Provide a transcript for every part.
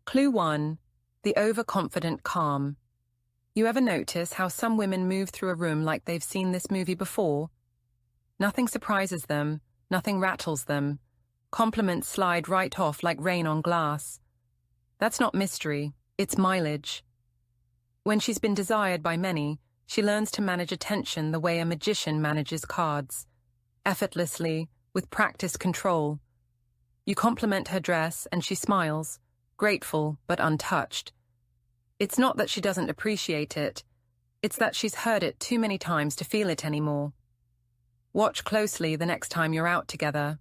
Clue 1. The overconfident calm. You ever notice how some women move through a room like they've seen this movie before? Nothing surprises them, nothing rattles them. Compliments slide right off like rain on glass. That's not mystery, it's mileage. When she's been desired by many, she learns to manage attention the way a magician manages cards. Effortlessly, with practiced control. You compliment her dress and she smiles, grateful but untouched. It's not that she doesn't appreciate it, it's that she's heard it too many times to feel it anymore. Watch closely the next time you're out together.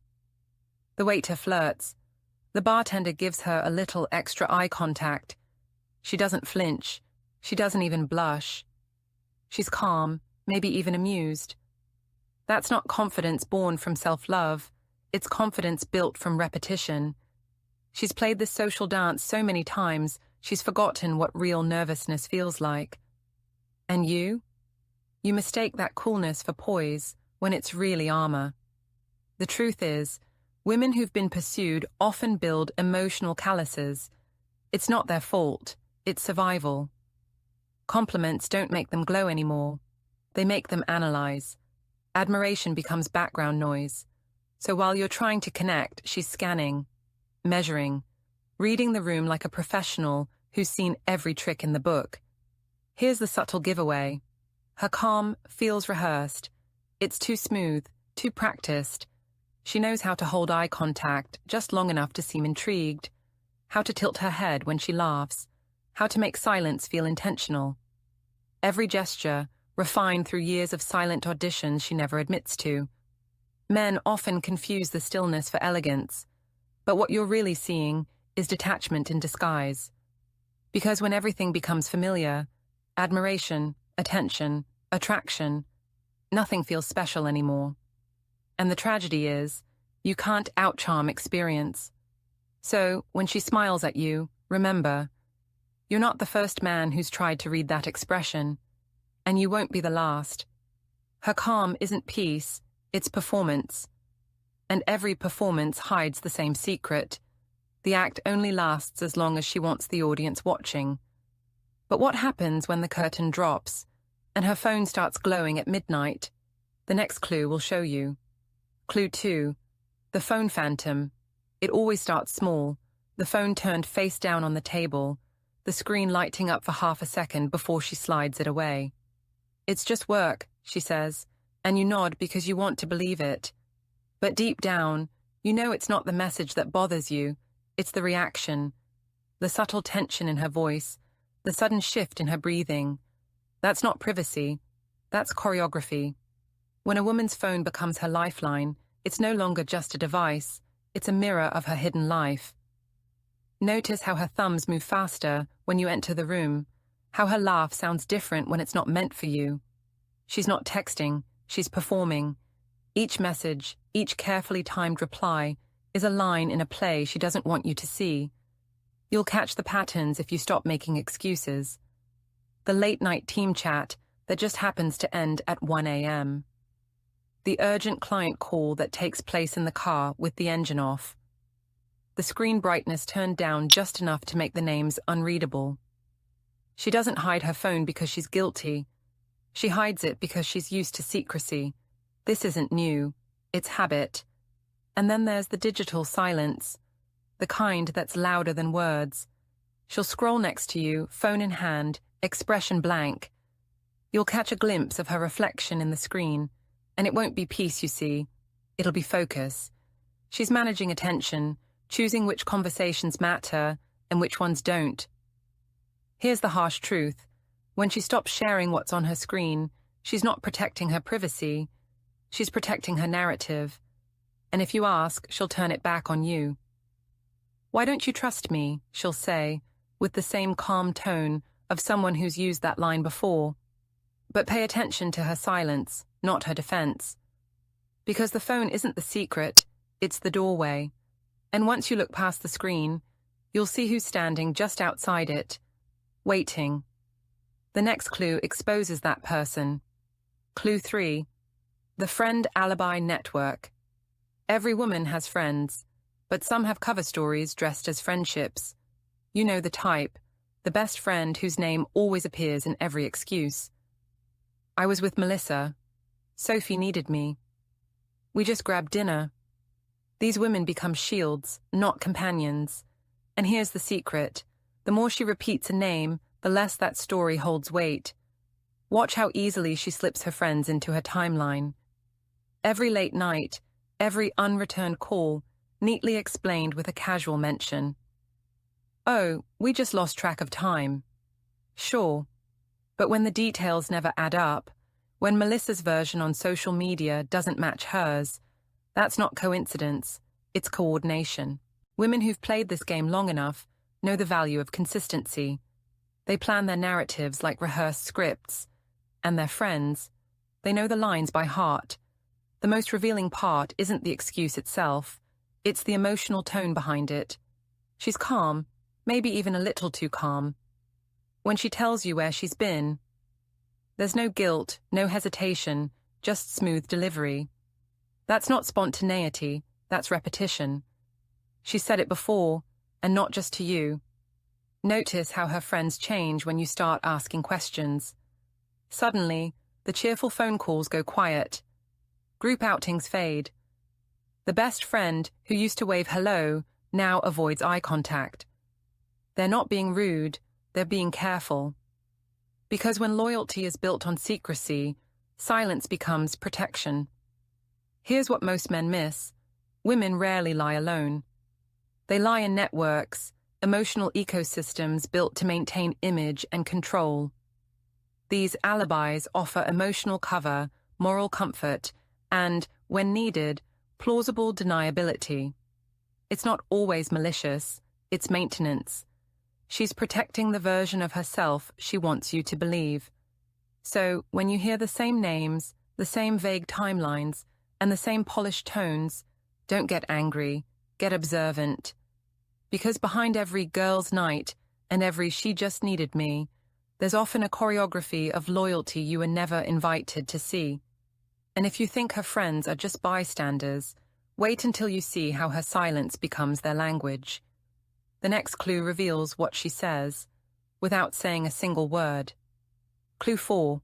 The waiter flirts. The bartender gives her a little extra eye contact. She doesn't flinch. She doesn't even blush. She's calm, maybe even amused. That's not confidence born from self-love. It's confidence built from repetition. She's played this social dance so many times, she's forgotten what real nervousness feels like. And you? You mistake that coolness for poise when it's really armor. The truth is, women who've been pursued often build emotional calluses. It's not their fault, it's survival. Compliments don't make them glow anymore. They make them analyze. Admiration becomes background noise. So while you're trying to connect, she's scanning, measuring, reading the room like a professional who's seen every trick in the book. Here's the subtle giveaway. Her calm feels rehearsed. It's too smooth, too practiced. She knows how to hold eye contact just long enough to seem intrigued, how to tilt her head when she laughs, how to make silence feel intentional. Every gesture, refined through years of silent auditions she never admits to. Men often confuse the stillness for elegance, but what you're really seeing is detachment in disguise. Because when everything becomes familiar, admiration, attention, attraction, nothing feels special anymore. And the tragedy is, you can't outcharm experience. So, when she smiles at you, remember, you're not the first man who's tried to read that expression, and you won't be the last. Her calm isn't peace, it's performance. And every performance hides the same secret. The act only lasts as long as she wants the audience watching. But what happens when the curtain drops, and her phone starts glowing at midnight? The next clue will show you. Clue 2. The phone phantom. It always starts small, the phone turned face down on the table, the screen lighting up for half a second before she slides it away. It's just work, she says, and you nod because you want to believe it. But deep down, you know it's not the message that bothers you, it's the reaction, the subtle tension in her voice, the sudden shift in her breathing. That's not privacy, that's choreography. When a woman's phone becomes her lifeline, it's no longer just a device, it's a mirror of her hidden life. Notice how her thumbs move faster when you enter the room, how her laugh sounds different when it's not meant for you. She's not texting, she's performing. Each message, each carefully timed reply, is a line in a play she doesn't want you to see. You'll catch the patterns if you stop making excuses. The late-night team chat that just happens to end at 1 a.m. The urgent client call that takes place in the car with the engine off. The screen brightness turned down just enough to make the names unreadable. She doesn't hide her phone because she's guilty. She hides it because she's used to secrecy. This isn't new. It's habit. And then there's the digital silence, the kind that's louder than words. She'll scroll next to you, phone in hand, expression blank. You'll catch a glimpse of her reflection in the screen, and it won't be peace you see. It'll be focus. She's managing attention, choosing which conversations matter and which ones don't. Here's the harsh truth. When she stops sharing what's on her screen, she's not protecting her privacy. She's protecting her narrative. And if you ask, she'll turn it back on you. Why don't you trust me, she'll say, with the same calm tone of someone who's used that line before. But pay attention to her silence, not her defense. Because the phone isn't the secret, it's the doorway. And once you look past the screen, you'll see who's standing just outside it, waiting. The next clue exposes that person. Clue 3. The friend alibi network. Every woman has friends, but some have cover stories dressed as friendships. You know the type, the best friend whose name always appears in every excuse. I was with Melissa. Sophie needed me. We just grabbed dinner. These women become shields, not companions. And here's the secret. The more she repeats a name, the less that story holds weight. Watch how easily she slips her friends into her timeline. Every late night, every unreturned call, neatly explained with a casual mention. Oh, we just lost track of time. Sure. But when the details never add up, when Melissa's version on social media doesn't match hers, that's not coincidence, it's coordination. Women who've played this game long enough know the value of consistency. They plan their narratives like rehearsed scripts. And their friends, they know the lines by heart. The most revealing part isn't the excuse itself, it's the emotional tone behind it. She's calm, maybe even a little too calm. When she tells you where she's been, there's no guilt, no hesitation, just smooth delivery. That's not spontaneity, that's repetition. She said it before, and not just to you. Notice how her friends change when you start asking questions. Suddenly, the cheerful phone calls go quiet. Group outings fade. The best friend who used to wave hello now avoids eye contact. They're not being rude, they're being careful. Because when loyalty is built on secrecy, silence becomes protection. Here's what most men miss. Women rarely lie alone. They lie in networks, emotional ecosystems built to maintain image and control. These alibis offer emotional cover, moral comfort, and, when needed, plausible deniability. It's not always malicious, it's maintenance. She's protecting the version of herself she wants you to believe. So, when you hear the same names, the same vague timelines, and the same polished tones, don't get angry, get observant. Because behind every girl's night and every she just needed me, there's often a choreography of loyalty you were never invited to see. And if you think her friends are just bystanders, wait until you see how her silence becomes their language. The next clue reveals what she says, without saying a single word. Clue 4.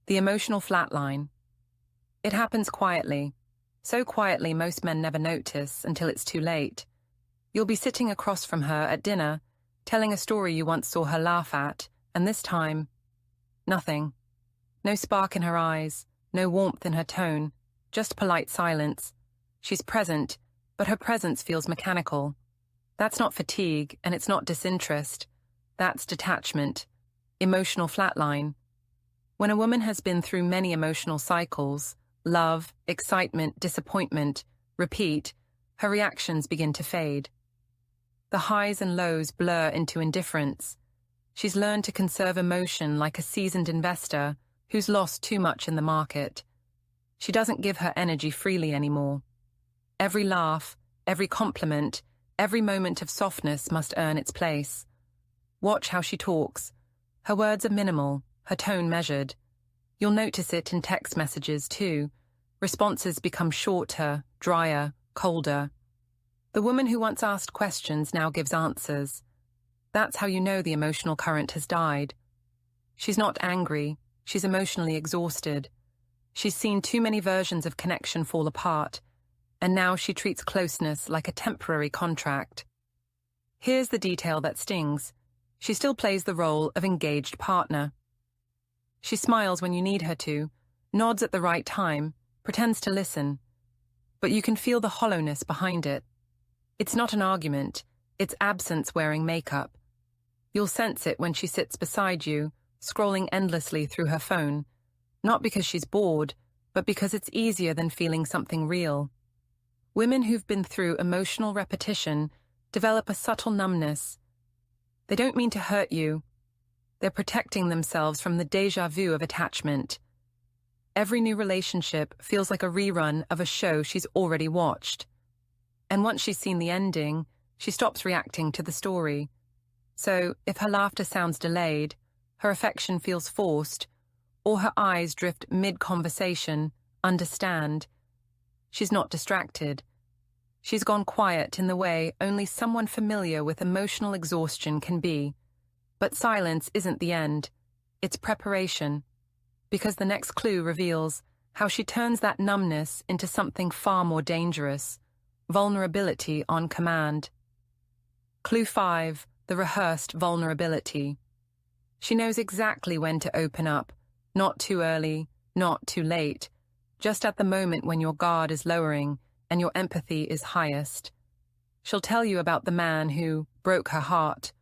The emotional flatline. It happens quietly. So quietly most men never notice until it's too late. You'll be sitting across from her at dinner, telling a story you once saw her laugh at, and this time, nothing. No spark in her eyes, no warmth in her tone, just polite silence. She's present, but her presence feels mechanical. That's not fatigue, and it's not disinterest. That's detachment, emotional flatline. When a woman has been through many emotional cycles, love, excitement, disappointment, repeat, her reactions begin to fade. The highs and lows blur into indifference. She's learned to conserve emotion like a seasoned investor who's lost too much in the market. She doesn't give her energy freely anymore. Every laugh, every compliment, every moment of softness must earn its place. Watch how she talks. Her words are minimal, her tone measured. You'll notice it in text messages too. Responses become shorter, drier, colder. The woman who once asked questions now gives answers. That's how you know the emotional current has died. She's not angry, she's emotionally exhausted. She's seen too many versions of connection fall apart, and now she treats closeness like a temporary contract. Here's the detail that stings. She still plays the role of engaged partner. She smiles when you need her to, nods at the right time, pretends to listen. But you can feel the hollowness behind it. It's not an argument, it's absence wearing makeup. You'll sense it when she sits beside you, scrolling endlessly through her phone, not because she's bored, but because it's easier than feeling something real. Women who've been through emotional repetition develop a subtle numbness. They don't mean to hurt you. They're protecting themselves from the déjà vu of attachment. Every new relationship feels like a rerun of a show she's already watched. And once she's seen the ending, she stops reacting to the story. So, if her laughter sounds delayed, her affection feels forced, or her eyes drift mid-conversation, understand. She's not distracted. She's gone quiet in the way only someone familiar with emotional exhaustion can be. But silence isn't the end. It's preparation. Because the next clue reveals how she turns that numbness into something far more dangerous: vulnerability on command. Clue 5, the rehearsed vulnerability. She knows exactly when to open up, not too early, not too late, just at the moment when your guard is lowering and your empathy is highest. She'll tell you about the man who broke her heart,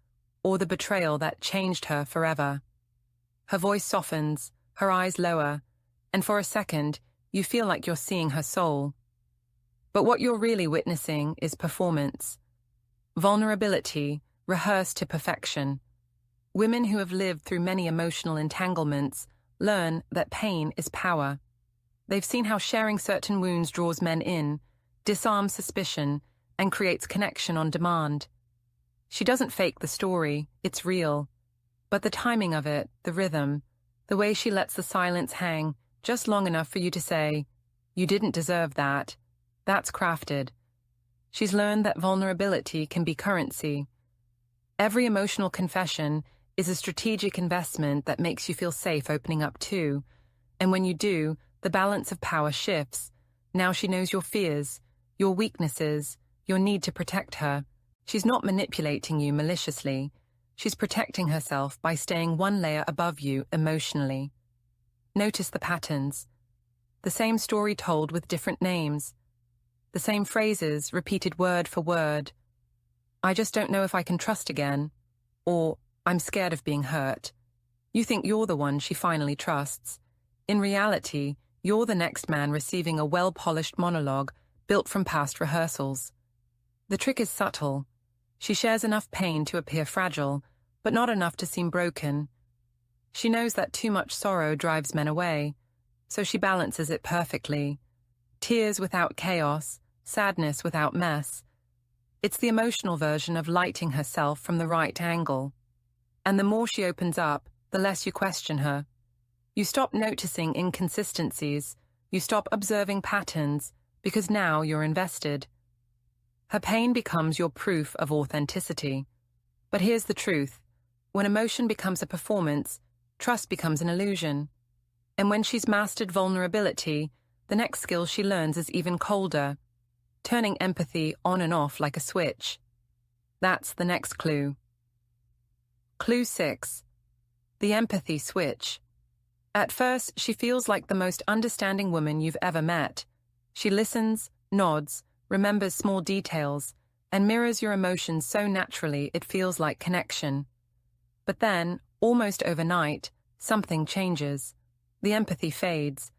or the betrayal that changed her forever. Her voice softens, her eyes lower, and for a second, you feel like you're seeing her soul. But what you're really witnessing is performance. Vulnerability, rehearsed to perfection. Women who have lived through many emotional entanglements learn that pain is power. They've seen how sharing certain wounds draws men in, disarms suspicion, and creates connection on demand. She doesn't fake the story, it's real. But the timing of it, the rhythm, the way she lets the silence hang just long enough for you to say, "You didn't deserve that," that's crafted. She's learned that vulnerability can be currency. Every emotional confession is a strategic investment that makes you feel safe opening up too. And when you do, the balance of power shifts. Now she knows your fears, your weaknesses, your need to protect her. She's not manipulating you maliciously. She's protecting herself by staying one layer above you emotionally. Notice the patterns. The same story told with different names. The same phrases repeated word for word. "I just don't know if I can trust again," or "I'm scared of being hurt." You think you're the one she finally trusts. In reality, you're the next man receiving a well-polished monologue built from past rehearsals. The trick is subtle. She shares enough pain to appear fragile, but not enough to seem broken. She knows that too much sorrow drives men away, so she balances it perfectly. Tears without chaos, sadness without mess. It's the emotional version of lighting herself from the right angle. And the more she opens up, the less you question her. You stop noticing inconsistencies, you stop observing patterns, because now you're invested. Her pain becomes your proof of authenticity. But here's the truth. When emotion becomes a performance, trust becomes an illusion. And when she's mastered vulnerability, the next skill she learns is even colder, turning empathy on and off like a switch. That's the next clue. Clue 6. The empathy switch. At first, she feels like the most understanding woman you've ever met. She listens, nods, remembers small details, and mirrors your emotions so naturally it feels like connection. But then, almost overnight, something changes. The empathy fades.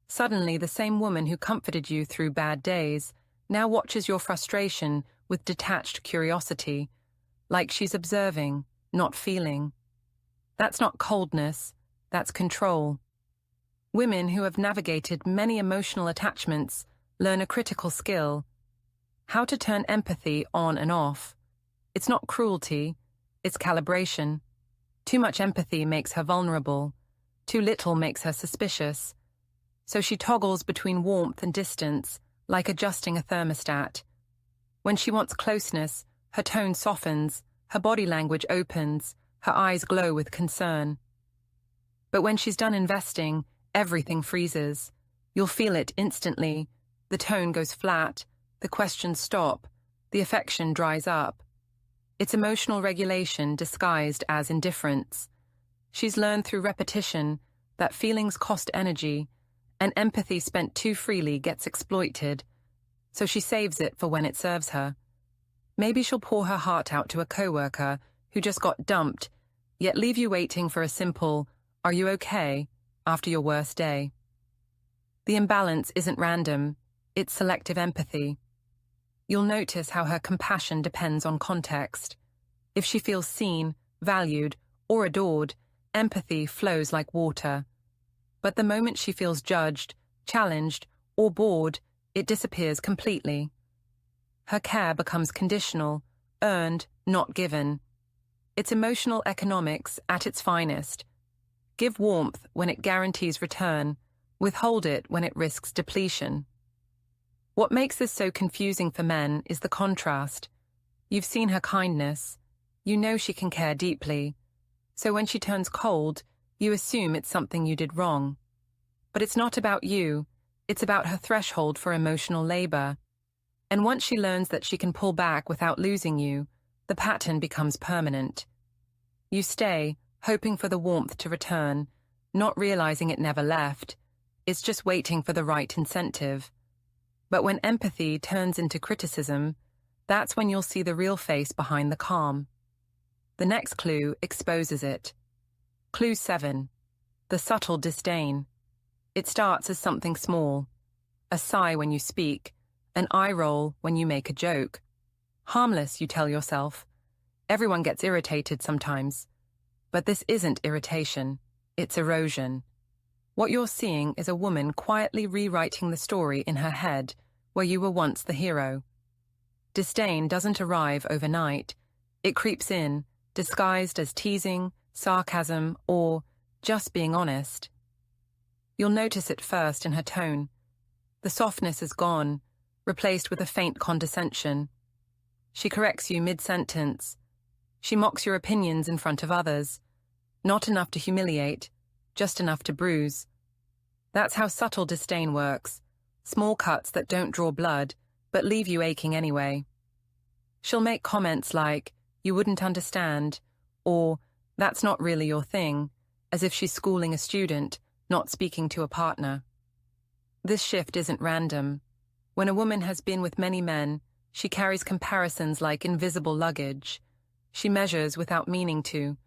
Suddenly, the same woman who comforted you through bad days now watches your frustration with detached curiosity, like she's observing, not feeling. That's not coldness, that's control. Women who have navigated many emotional attachments learn a critical skill: how to turn empathy on and off. It's not cruelty, it's calibration. Too much empathy makes her vulnerable. Too little makes her suspicious. So she toggles between warmth and distance, like adjusting a thermostat. When she wants closeness, her tone softens, her body language opens, her eyes glow with concern. But when she's done investing, everything freezes. You'll feel it instantly. The tone goes flat, the questions stop, the affection dries up. It's emotional regulation disguised as indifference. She's learned through repetition that feelings cost energy, and empathy spent too freely gets exploited, so she saves it for when it serves her. Maybe she'll pour her heart out to a coworker who just got dumped, yet leave you waiting for a simple, "Are you okay?" after your worst day. The imbalance isn't random, it's selective empathy. You'll notice how her compassion depends on context. If she feels seen, valued, or adored, empathy flows like water. But the moment she feels judged, challenged, or bored, it disappears completely. Her care becomes conditional, earned, not given. It's emotional economics at its finest. Give warmth when it guarantees return, withhold it when it risks depletion. What makes this so confusing for men is the contrast. You've seen her kindness. You know she can care deeply. So when she turns cold, you assume it's something you did wrong. But it's not about you. It's about her threshold for emotional labor. And once she learns that she can pull back without losing you, the pattern becomes permanent. You stay, hoping for the warmth to return, not realizing it never left. It's just waiting for the right incentive. But when empathy turns into criticism, that's when you'll see the real face behind the calm. The next clue exposes it. Clue 7. The subtle disdain. It starts as something small. A sigh when you speak, an eye roll when you make a joke. Harmless, you tell yourself. Everyone gets irritated sometimes. But this isn't irritation, it's erosion. What you're seeing is a woman quietly rewriting the story in her head where you were once the hero. Disdain doesn't arrive overnight. It creeps in, disguised as teasing, sarcasm, or just being honest. You'll notice it first in her tone. The softness is gone, replaced with a faint condescension. She corrects you mid-sentence. She mocks your opinions in front of others. Not enough to humiliate, just enough to bruise. That's how subtle disdain works. Small cuts that don't draw blood, but leave you aching anyway. She'll make comments like, "You wouldn't understand," or "That's not really your thing," as if she's schooling a student, not speaking to a partner. This shift isn't random. When a woman has been with many men, she carries comparisons like invisible luggage. She measures without meaning to.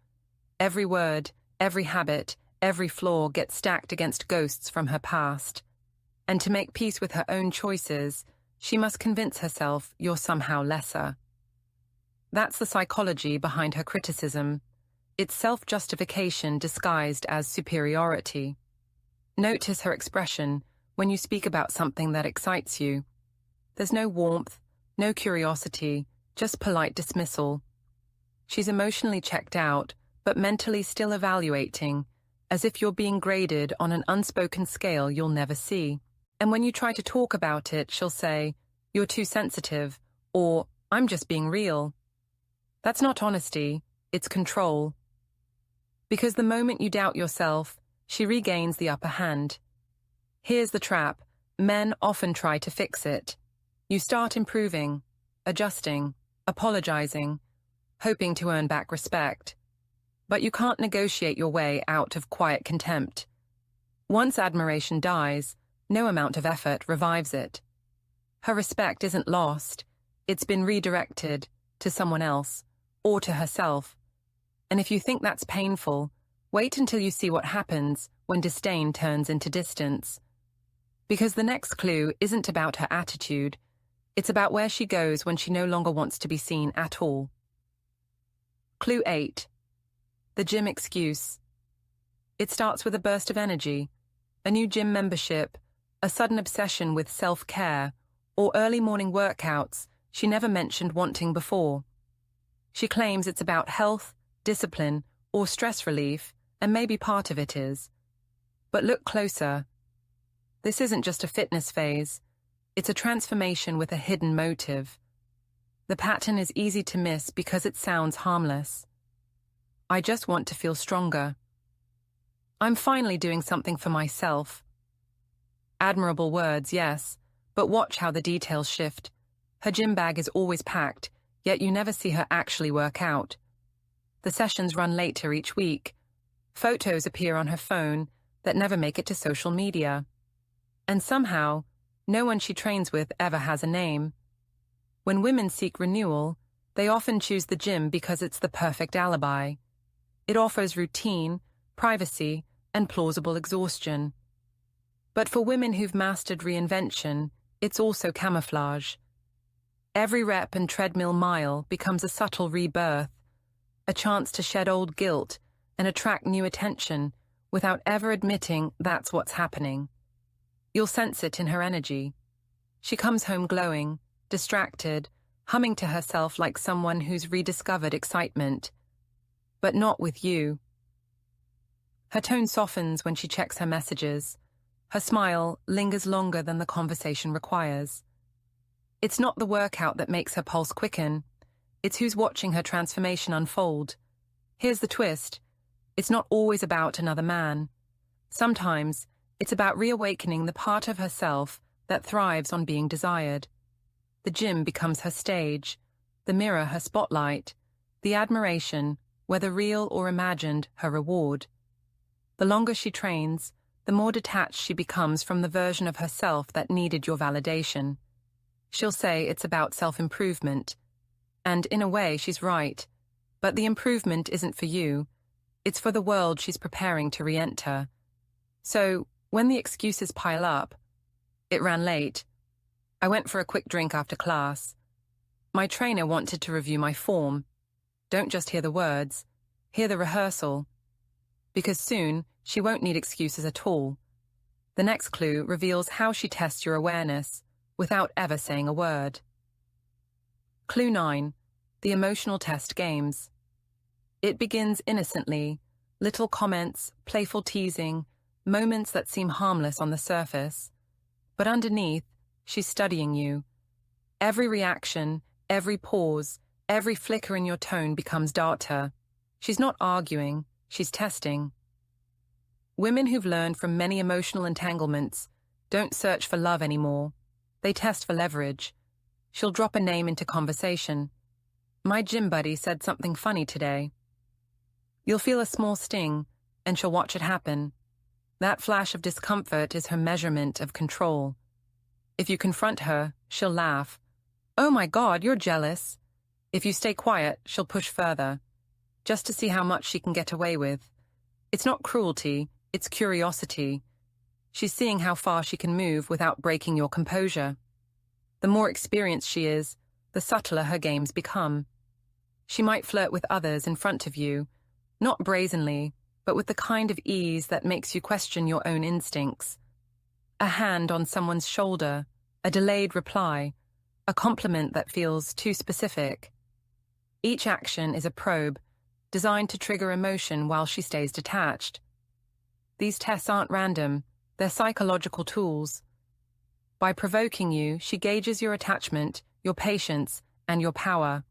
Every word, every habit, every flaw gets stacked against ghosts from her past. And to make peace with her own choices, she must convince herself you're somehow lesser. That's the psychology behind her criticism. It's self-justification disguised as superiority. Notice her expression when you speak about something that excites you. There's no warmth, no curiosity, just polite dismissal. She's emotionally checked out, but mentally still evaluating, as if you're being graded on an unspoken scale you'll never see. And when you try to talk about it, she'll say, "You're too sensitive," or "I'm just being real." That's not honesty, it's control. Because the moment you doubt yourself, she regains the upper hand. Here's the trap. Men often try to fix it. You start improving, adjusting, apologizing, hoping to earn back respect. But you can't negotiate your way out of quiet contempt. Once admiration dies, no amount of effort revives it. Her respect isn't lost. It's been redirected to someone else or to herself. And if you think that's painful, wait until you see what happens when disdain turns into distance. Because the next clue isn't about her attitude. It's about where she goes when she no longer wants to be seen at all. Clue 8. The gym excuse. It starts with a burst of energy, a new gym membership, a sudden obsession with self-care, or early morning workouts she never mentioned wanting before. She claims it's about health, discipline, or stress relief, and maybe part of it is. But look closer. This isn't just a fitness phase. It's a transformation with a hidden motive. The pattern is easy to miss because it sounds harmless. "I just want to feel stronger. I'm finally doing something for myself." Admirable words, yes, but watch how the details shift. Her gym bag is always packed, yet you never see her actually work out. The sessions run later each week. Photos appear on her phone that never make it to social media. And somehow, no one she trains with ever has a name. When women seek renewal, they often choose the gym because it's the perfect alibi. It offers routine, privacy, and plausible exhaustion. But for women who've mastered reinvention, it's also camouflage. Every rep and treadmill mile becomes a subtle rebirth, a chance to shed old guilt and attract new attention without ever admitting that's what's happening. You'll sense it in her energy. She comes home glowing, distracted, humming to herself like someone who's rediscovered excitement. But not with you. Her tone softens when she checks her messages. Her smile lingers longer than the conversation requires. It's not the workout that makes her pulse quicken. It's who's watching her transformation unfold. Here's the twist. It's not always about another man. Sometimes, it's about reawakening the part of herself that thrives on being desired. The gym becomes her stage, the mirror her spotlight, the admiration, whether real or imagined, her reward. The longer she trains, the more detached she becomes from the version of herself that needed your validation. She'll say it's about self-improvement. And in a way, she's right. But the improvement isn't for you. It's for the world she's preparing to re-enter. So, when the excuses pile up, it ran late. I went for a quick drink after class. My trainer wanted to review my form. Don't just hear the words, hear the rehearsal. Because soon, she won't need excuses at all. The next clue reveals how she tests your awareness, without ever saying a word. Clue 9. The emotional test games. It begins innocently, little comments, playful teasing, moments that seem harmless on the surface. But underneath, she's studying you. Every reaction, every pause, every flicker in your tone becomes data. She's not arguing, she's testing. Women who've learned from many emotional entanglements don't search for love anymore. They test for leverage. She'll drop a name into conversation. My gym buddy said something funny today. You'll feel a small sting, and she'll watch it happen. That flash of discomfort is her measurement of control. If you confront her, she'll laugh. Oh my God, you're jealous. If you stay quiet, she'll push further, just to see how much she can get away with. It's not cruelty, it's curiosity. She's seeing how far she can move without breaking your composure. The more experienced she is, the subtler her games become. She might flirt with others in front of you, not brazenly, but with the kind of ease that makes you question your own instincts. A hand on someone's shoulder, a delayed reply, a compliment that feels too specific. Each action is a probe, designed to trigger emotion while she stays detached. These tests aren't random. They're psychological tools. By provoking you, she gauges your attachment, your patience, and your power.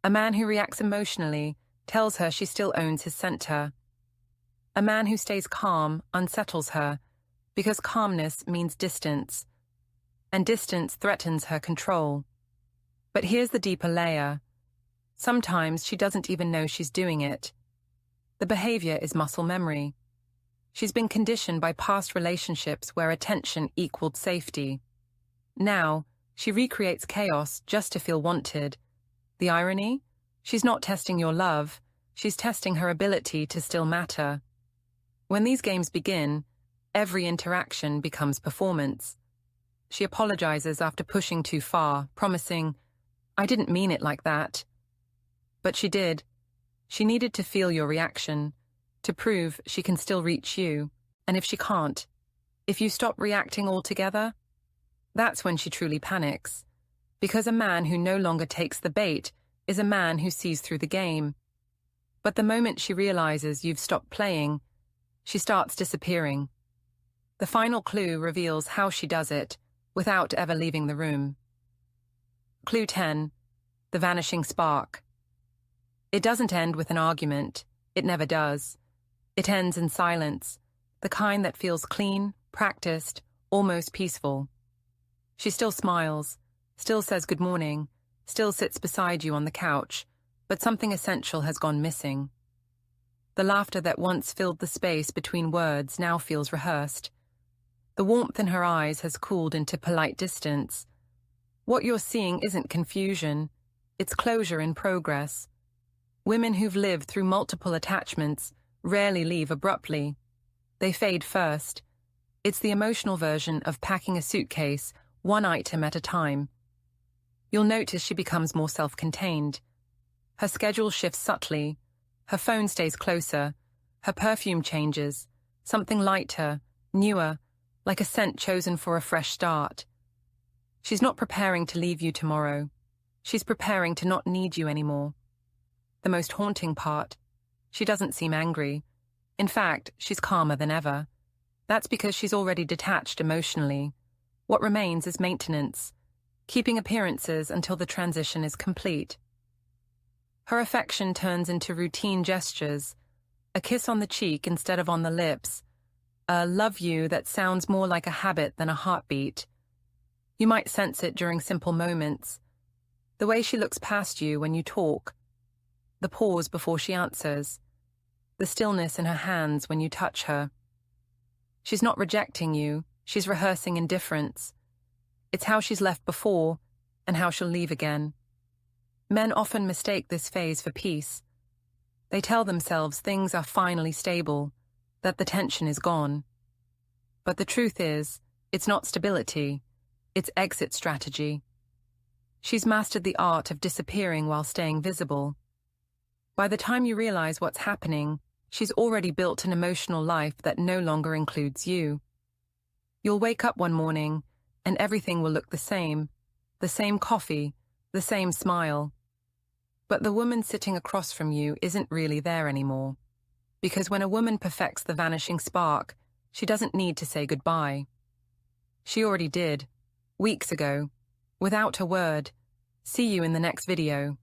A man who reacts emotionally tells her she still owns his center. A man who stays calm unsettles her, because calmness means distance, and distance threatens her control. But here's the deeper layer. Sometimes she doesn't even know she's doing it. The behavior is muscle memory. She's been conditioned by past relationships where attention equaled safety. Now, she recreates chaos just to feel wanted. The irony? She's not testing your love, she's testing her ability to still matter. When these games begin, every interaction becomes performance. She apologizes after pushing too far, promising, "I didn't mean it like that." But she did. She needed to feel your reaction, to prove she can still reach you. And if she can't, if you stop reacting altogether, that's when she truly panics. Because a man who no longer takes the bait is a man who sees through the game. But the moment she realizes you've stopped playing, she starts disappearing. The final clue reveals how she does it, without ever leaving the room. Clue 10. The vanishing spark. It doesn't end with an argument. It never does. It ends in silence, the kind that feels clean, practiced, almost peaceful. She still smiles, still says good morning, still sits beside you on the couch, but something essential has gone missing. The laughter that once filled the space between words now feels rehearsed. The warmth in her eyes has cooled into polite distance. What you're seeing isn't confusion, it's closure in progress. Women who've lived through multiple attachments rarely leave abruptly. They fade first. It's the emotional version of packing a suitcase, one item at a time. You'll notice she becomes more self-contained. Her schedule shifts subtly. Her phone stays closer. Her perfume changes. Something lighter, newer, like a scent chosen for a fresh start. She's not preparing to leave you tomorrow. She's preparing to not need you anymore. The most haunting part, she doesn't seem angry. In fact, she's calmer than ever. That's because she's already detached emotionally. What remains is maintenance. keeping appearances until the transition is complete. Her affection turns into routine gestures, a kiss on the cheek instead of on the lips, a love you that sounds more like a habit than a heartbeat. You might sense it during simple moments, the way she looks past you when you talk, the pause before she answers, the stillness in her hands when you touch her. She's not rejecting you, she's rehearsing indifference. It's how she's left before and how she'll leave again. Men often mistake this phase for peace. They tell themselves things are finally stable, that the tension is gone. But the truth is, it's not stability, it's exit strategy. She's mastered the art of disappearing while staying visible. By the time you realize what's happening, she's already built an emotional life that no longer includes you. You'll wake up one morning, and everything will look the same coffee, the same smile. But the woman sitting across from you isn't really there anymore. Because when a woman perfects the vanishing spark, she doesn't need to say goodbye. She already did, weeks ago, without a word. See you in the next video.